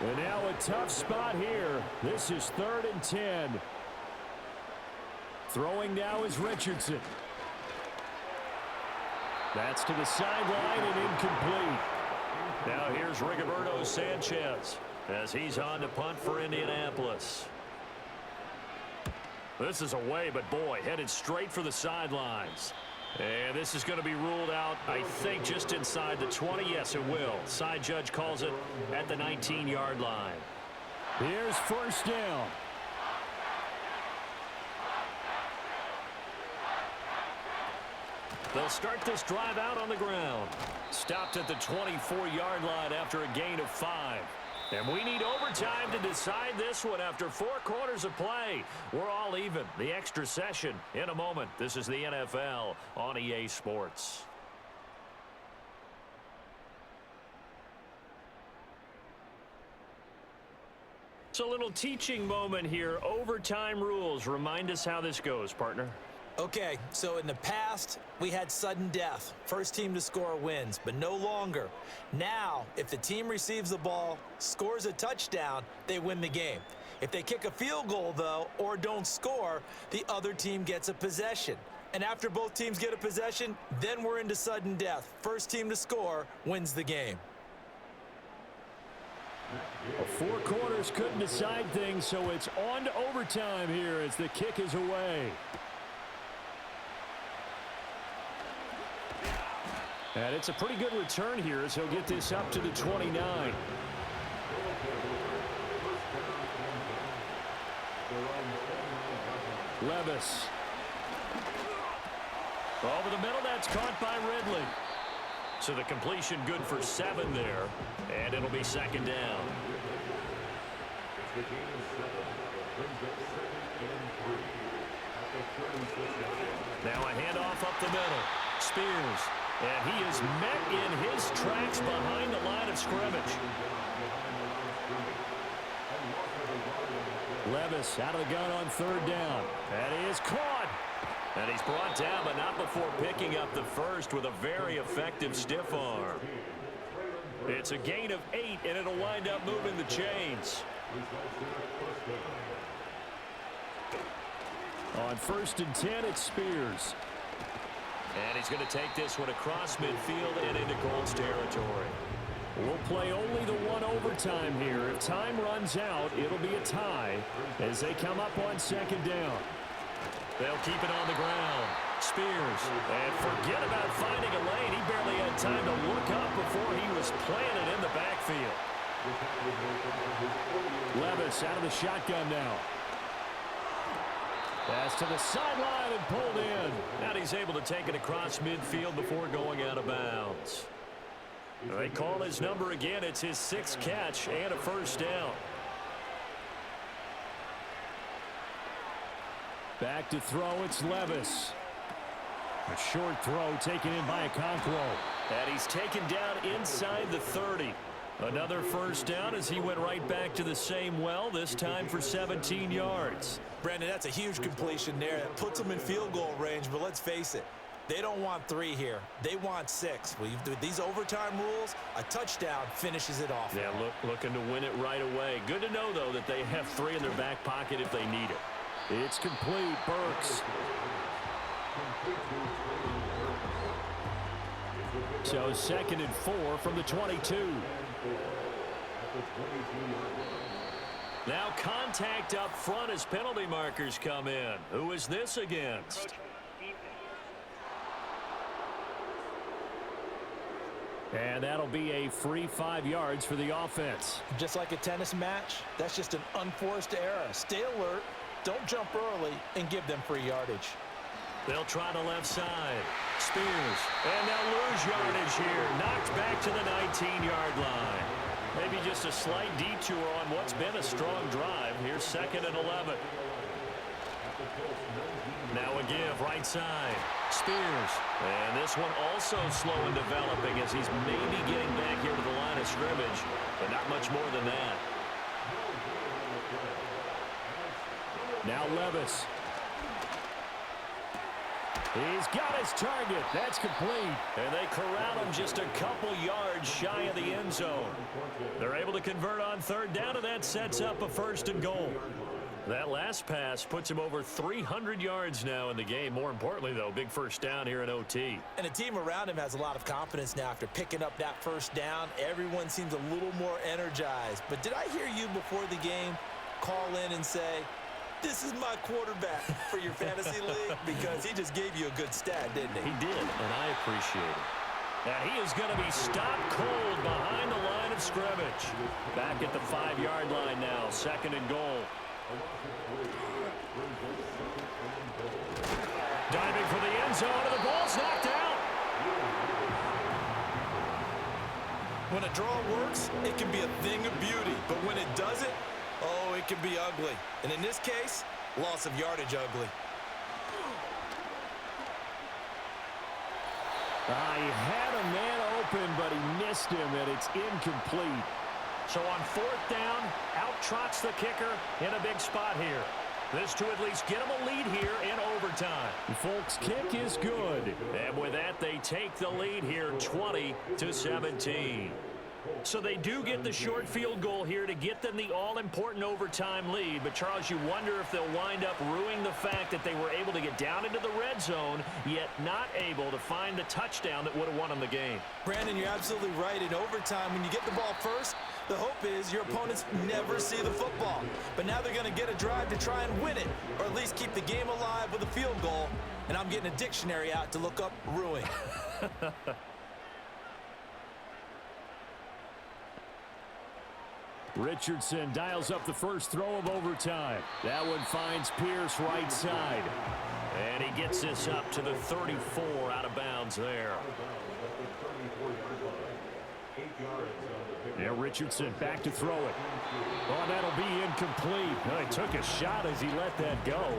And now a tough spot here. This is 3rd and 10. Throwing now is Richardson. That's to the sideline and incomplete. Now here's Rigoberto Sanchez as he's on to punt for Indianapolis. This is away, but boy, headed straight for the sidelines. And this is going to be ruled out, I think, just inside the 20. Yes, it will. Side judge calls it at the 19-yard line. Here's 1st down. They'll start this drive out on the ground. Stopped at the 24-yard line after a gain of 5. And we need overtime to decide this one after 4 quarters of play. We're all even. The extra session in a moment. This is the NFL on EA Sports. It's a little teaching moment here. Overtime rules. Remind us how this goes, partner. Okay, so in the past, we had sudden death. First team to score wins, but no longer. Now, if the team receives the ball, scores a touchdown, they win the game. If they kick a field goal, though, or don't score, the other team gets a possession. And after both teams get a possession, then we're into sudden death. First team to score wins the game. 4 quarters couldn't decide things, so it's on to overtime here as the kick is away. And it's a pretty good return here as he'll get this up to the 29. Levis. Over the middle, that's caught by Ridley. So the completion good for 7 there, and it'll be 2nd down. Now a handoff up the middle. Spears. And he is met in his tracks behind the line of scrimmage. Levis out of the gun on 3rd down. And he is caught. And he's brought down, but not before picking up the first with a very effective stiff arm. It's a gain of 8, and it'll wind up moving the chains. On 1st and 10, it's Spears. And he's going to take this one across midfield and into Colts territory. We'll play only the 1 overtime here. If time runs out, it'll be a tie as they come up on 2nd down. They'll keep it on the ground. Spears. And forget about finding a lane. He barely had time to look up before he was planted in the backfield. Levis out of the shotgun now. Pass to the sideline and pulled in. And he's able to take it across midfield before going out of bounds. They call his number again. It's his 6th catch and a first down. Back to throw, it's Levis. A short throw taken in by Okonkwo. And he's taken down inside the 30. Another first down as he went right back to the same well, this time for 17 yards. Brandon, that's a huge completion there. That puts them in field goal range, but let's face it, they don't want 3 here. They want 6. With these overtime rules, a touchdown finishes it off. Yeah, looking to win it right away. Good to know, though, that they have 3 in their back pocket if they need it. It's complete. Burks. So 2nd and 4 from the 22. Now contact up front as penalty markers come in. Who is this against? And that'll be a free 5 yards for the offense. Just like a tennis match, that's just an unforced error. Stay alert, don't jump early, and give them free yardage. They'll try the left side. Spears. And they'll lose yardage here. Knocked back to the 19-yard line. Maybe just a slight detour on what's been a strong drive. Here's 2nd and 11. Now a give, right side. Spears. And this one also slow in developing as he's maybe getting back here to the line of scrimmage, but not much more than that. Now Levis. He's got his target. That's complete. And they corral him just a couple yards shy of the end zone. They're able to convert on 3rd down, and that sets up a 1st and goal. That last pass puts him over 300 yards now in the game. More importantly, though, big first down here in OT. And the team around him has a lot of confidence now after picking up that first down. Everyone seems a little more energized. But did I hear you before the game call in and say, this is my quarterback for your fantasy league? Because he just gave you a good stat, didn't he? He did, and I appreciate it. And he is going to be stopped cold behind the line of scrimmage. Back at the 5-yard line now, 2nd and goal. Diving for the end zone, and the ball's knocked out. When a draw works, it can be a thing of beauty. But when it doesn't, oh, it can be ugly. And in this case, loss of yardage ugly. He had a man open, but he missed him, and it's incomplete. So on 4th down, out trots the kicker in a big spot here. This to at least get him a lead here in overtime. Folks' kick is good. And with that, they take the lead here 20-17. So they do get the short field goal here to get them the all-important overtime lead. But, Charles, you wonder if they'll wind up ruining the fact that they were able to get down into the red zone, yet not able to find the touchdown that would have won them the game. Brandon, you're absolutely right. In overtime, when you get the ball first, the hope is your opponents never see the football. But now they're going to get a drive to try and win it, or at least keep the game alive with a field goal. And I'm getting a dictionary out to look up ruin. Richardson dials up the first throw of overtime. That one finds Pierce right side. And he gets this up to the 34 out of bounds there. Now Richardson back to throw it. Oh, that'll be incomplete. Oh, he took a shot as he let that go.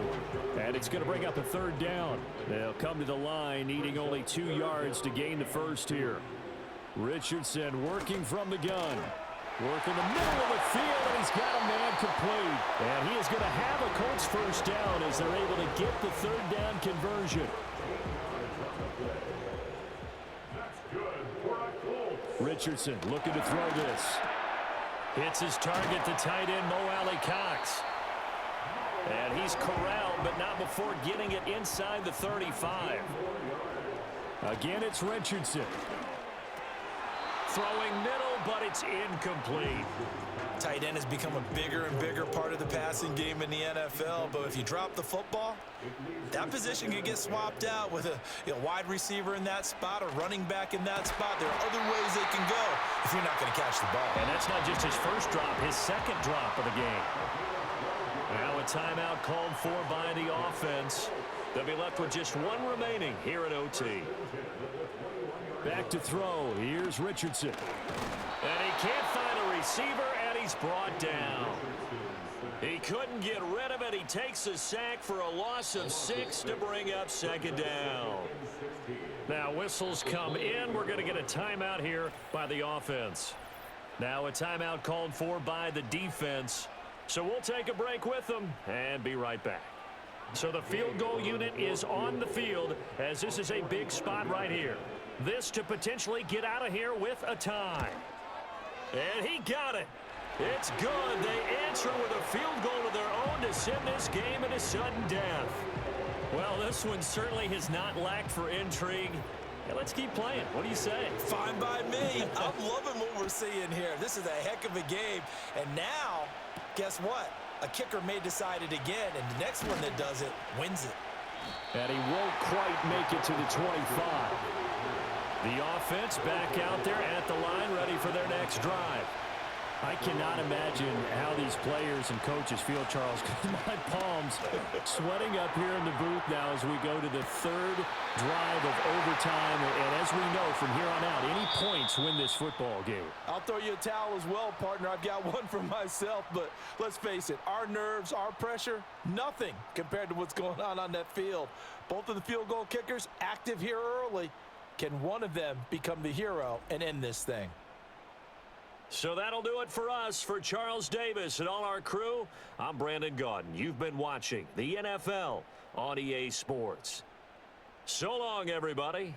And it's going to bring up a 3rd down. They'll come to the line, needing only 2 yards to gain the first here. Richardson working from the gun. Working the middle of the field, and he's got a man complete. And he is going to have a Colts first down as they're able to get the 3rd down conversion. Richardson looking to throw this. Hits his target, the tight end, Mo Alley-Cox. And he's corralled, but not before getting it inside the 35. Again, it's Richardson. throwing middle, but it's incomplete. Tight end has become a bigger and bigger part of the passing game in the NFL, but if you drop the football, that position can get swapped out with a wide receiver in that spot, a running back in that spot. There are other ways they can go if you're not going to catch the ball. And that's not just his first drop, his second drop of the game. Now a timeout called for by the offense. They'll be left with just one remaining here at OT. Back to throw. Here's Richardson. And he can't find a receiver, and he's brought down. He couldn't get rid of it. He takes a sack for a loss of 6 to bring up second down. Now whistles come in. We're going to get a timeout here by the offense. Now a timeout called for by the defense. So we'll take a break with them and be right back. So the field goal unit is on the field as this is a big spot right here. This to potentially get out of here with a tie. And he got it. It's good. They answer with a field goal of their own to send this game into sudden death. Well, this one certainly has not lacked for intrigue. Hey, let's keep playing. What do you say? Fine by me. I'm loving what we're seeing here. This is a heck of a game. And now, guess what? A kicker may decide it again, and the next one that does it wins it. And he won't quite make it to the 25. The offense back out there at the line, ready for their next drive. I cannot imagine how these players and coaches feel, Charles, because my palms sweating up here in the booth now as we go to the third drive of overtime. And as we know from here on out, any points win this football game. I'll throw you a towel as well, partner. I've got one for myself, but let's face it, our nerves, our pressure, nothing compared to what's going on that field. Both of the field goal kickers active here early. Can one of them become the hero and end this thing? So that'll do it for us. For Charles Davis and all our crew, I'm Brandon Gaudin. You've been watching the NFL on EA Sports. So long, everybody.